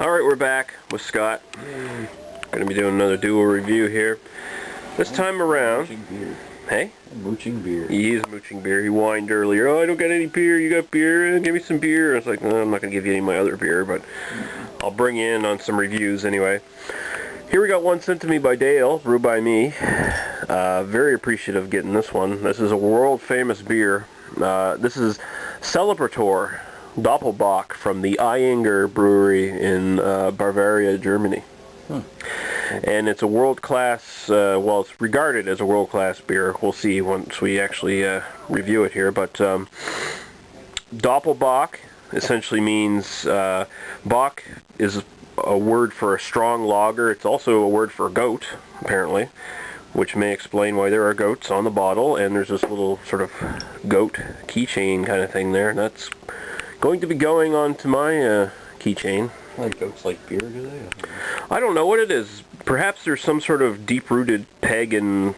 Alright, we're back with Scott. Going to be doing another dual review here. This time around... Beer. Hey? Mooching beer. He is mooching beer. He whined earlier. Oh, I don't got any beer. You got beer? Give me some beer. I was like, no, I'm not going to give you any of my other beer, but I'll bring you in on some reviews anyway. Here we got one sent to me by Dale, brewed by me. Very appreciative of getting this one. This is a world-famous beer. This is Celebrator Doppelbock from the Ayinger brewery in Bavaria, Germany. And it's a world-class, well, it's regarded as a world-class beer. We'll see once we actually review it here. But Doppelbock essentially means, Bock is a word for a strong lager. It's also a word for goat, apparently, which may explain why there are goats on the bottle. And there's this little sort of goat keychain kind of thing there. And that's going to be going on to my keychain. Like goats like beer, do they? I don't know what it is. Perhaps there's some sort of deep-rooted pagan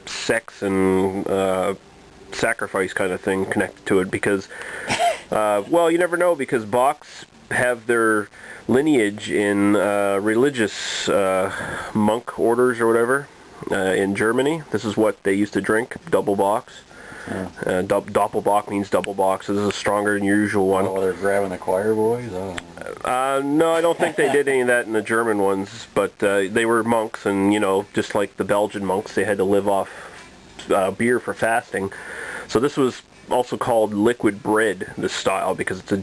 sex and sacrifice kind of thing connected to it because, well, you never know, because Bocks have their lineage in religious monk orders or whatever in Germany. This is what they used to drink, double Bocks. Doppelbock means double box. This is a stronger than usual one. Oh, they're grabbing the choir boys? No, I don't think they did any of that in the German ones, but they were monks, and, you know, just like the Belgian monks, they had to live off beer for fasting. So this was also called liquid bread, this style, because it's a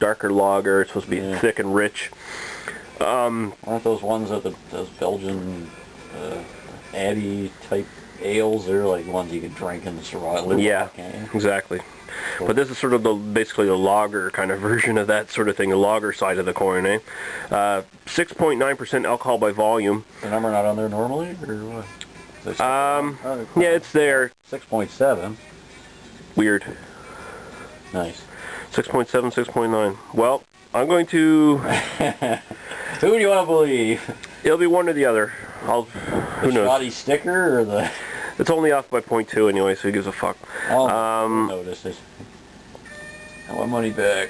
darker lager. It's supposed to be thick and rich. Aren't those ones that those Belgian Abbey type ales? They're like ones you can drink and survive. Yeah, exactly. Cool. But this is sort of basically the lager kind of version of that sort of thing, the lager side of the coin, eh? 6.9% alcohol by volume. The number not on there normally, or what? Yeah, it's there. 6.7. Weird. Nice. 6.7, 6.9. Well, I'm going to... Who do you want to believe? It'll be one or the other. Who knows? The shoddy sticker or the... It's only off by 0.2 anyway, so who gives a fuck. Oh, notice it. I want money back.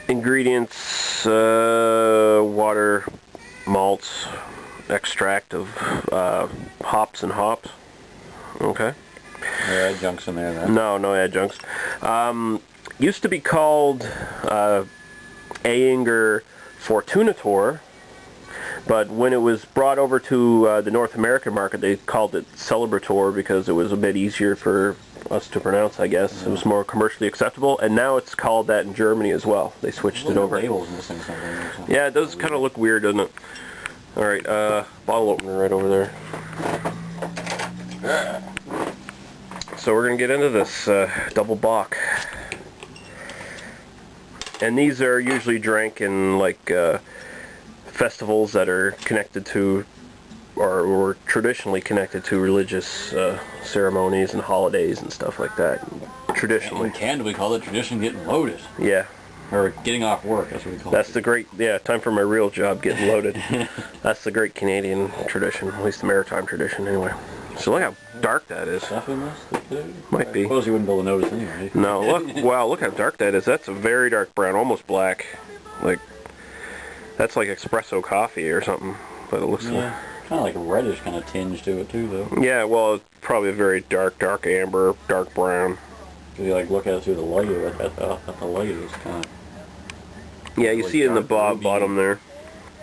Ingredients, water, malts, extract of hops and hops. Okay. No adjuncts in there, then? No adjuncts. Used to be called Ayinger Fortunator, but when it was brought over to the North American market, they called it Celebrator because it was a bit easier for us to pronounce, I guess. It was more commercially acceptable, and now it's called that in Germany as well. They switched it over. Labels missing something. Yeah, it does kind of look weird, doesn't it? Alright, bottle opener right over there. So we're going to get into this double bock. And these are usually drank in, like, festivals that are connected to, or were traditionally connected to religious ceremonies and holidays and stuff like that. Traditionally. In Canada, we call it tradition getting loaded. Yeah. Or getting off work, that's what we call it. That's the great, yeah, time for my real job, getting loaded. That's the great Canadian tradition, at least the maritime tradition anyway. So look how dark that is. Stuff in this? Might be. I suppose you wouldn't be able to notice anyway. No, look, wow, look how dark that is. That's a very dark brown, almost black. Like, that's like espresso coffee or something, but it looks like... Kind of like a reddish kind of tinge to it too, though. Yeah, well, it's probably a very dark amber, dark brown. If you like look at it through the light, at the light, it's kind of... Yeah, you see it in the bottom there.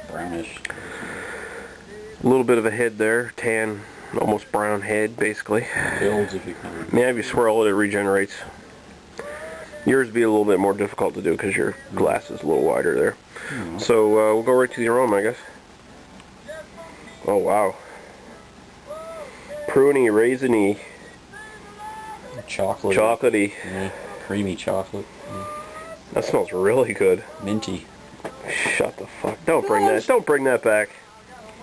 Brownish. A little bit of a head there, tan, almost brown head, basically. Builds if you can. Yeah, if you swirl it, it regenerates. Yours would be a little bit more difficult to do because your glass is a little wider there. So we'll go right to the aroma, I guess. Oh, wow. Pruny, raisiny. Chocolate. Chocolatey. Yeah, creamy chocolate. Yeah. That smells really good. Minty. Shut the fuck. Don't bring that back.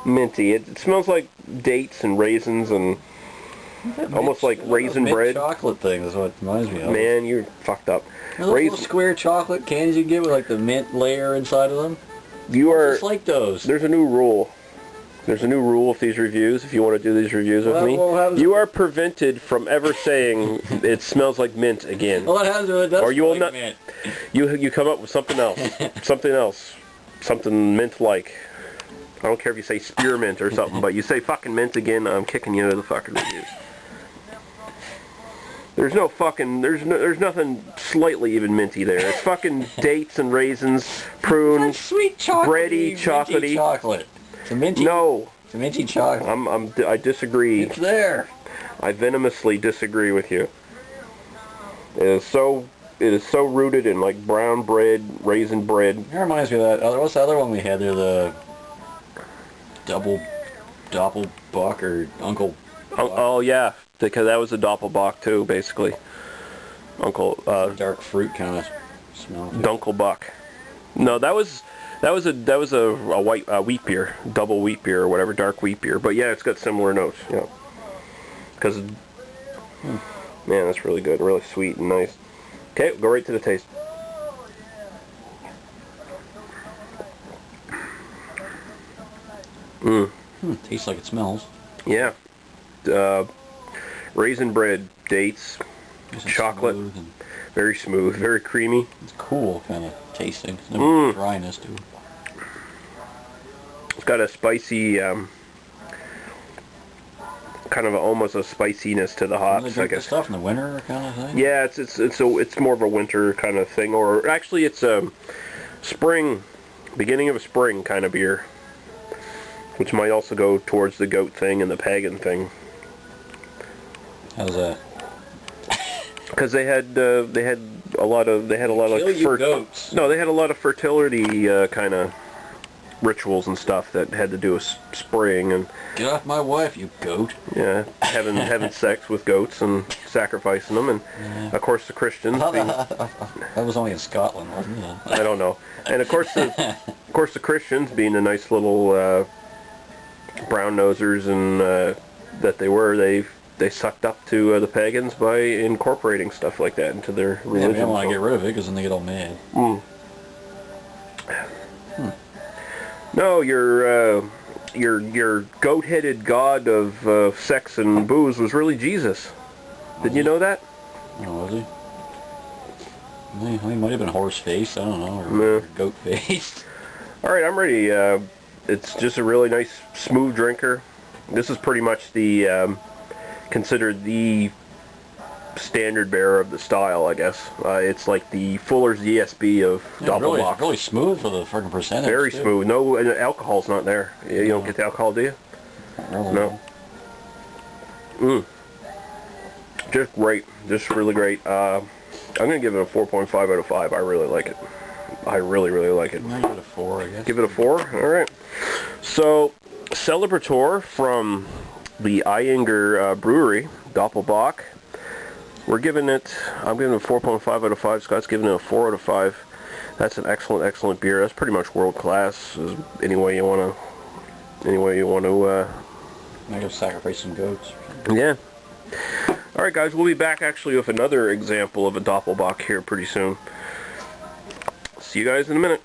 Minty. It smells like dates and raisins and almost like raisin bread. Chocolate thing is what it reminds me of. Man, you're fucked up. Those little square chocolate cans you get with like the mint layer inside of them. You are just like those. There's a new rule. There's a new rule with these reviews. If you want to do these reviews with me, you are prevented from ever saying it smells like mint again. Well, it has, it does, or you will like not. Mint. You come up with something else. Something else. something mint-like. I don't care if you say spearmint or something, but you say fucking mint again, I'm kicking you to the fucking reviews. There's no fucking, there's nothing slightly even minty there. It's fucking dates and raisins, prunes, sweet chocolate, bready, chocolatey. Minty chocolate. It's a minty. No. It's a minty chocolate. I disagree. It's there. I venomously disagree with you. It is so rooted in like brown bread, raisin bread. It reminds me of that. What's the other one we had there? The Doppelbock or Uncle. Oh yeah, because that was a Doppelbock too, basically. Uncle. Dark fruit kind of smell. Dunkelbock. No, that was a white wheat beer, double wheat beer or whatever, dark wheat beer. But yeah, it's got similar notes. Yeah. Because, man, that's really good, really sweet and nice. Okay, go right to the taste. Tastes like it smells. Yeah. Raisin bread, dates, chocolate, very smooth, very creamy. It's cool kind of tasting. There's no dryness to it. It's got a spicy, kind of almost a spiciness to the hops, I guess. Stuff in the winter kind of thing. Yeah, it's more of a winter kind of thing, or actually it's a spring, beginning of a spring kind of beer, which might also go towards the goat thing and the pagan thing. How's that? Because they had a lot of goats. No, they had a lot of fertility kind of rituals and stuff that had to do with spring and get off my wife, you goat. Yeah, having sex with goats and sacrificing them, and of course the Christians. That was only in Scotland, wasn't it? I don't know. And of course the Christians, being the nice little brown nosers and that they were, they sucked up to the pagans by incorporating stuff like that into their religion. Yeah, they don't want to get rid of it because then they get all mad. No, your goat-headed god of sex and booze was really Jesus. Did you know that? Oh, was he? He might have been horse-faced, I don't know, or goat-faced. All right, I'm ready. It's just a really nice, smooth drinker. This is pretty much the considered the standard bearer of the style, I guess. It's like the Fuller's ESB of Doppelbock. Really smooth for the freaking percentage. Very smooth. No, alcohol's not there. You don't get the alcohol, do you? No. Just great. Just really great. I'm going to give it a 4.5 out of 5. I really like it. I really, really like it. I'll give it a 4, I guess. Give it a 4? All right. So, Celebrator from the Ayinger Brewery, Doppelbock. I'm giving it a 4.5 out of 5. Scott's giving it a 4 out of 5. That's an excellent, excellent beer. That's pretty much world class. Any way you want to. I gotta sacrifice some goats. Yeah. All right, guys. We'll be back actually with another example of a Doppelbock here pretty soon. See you guys in a minute.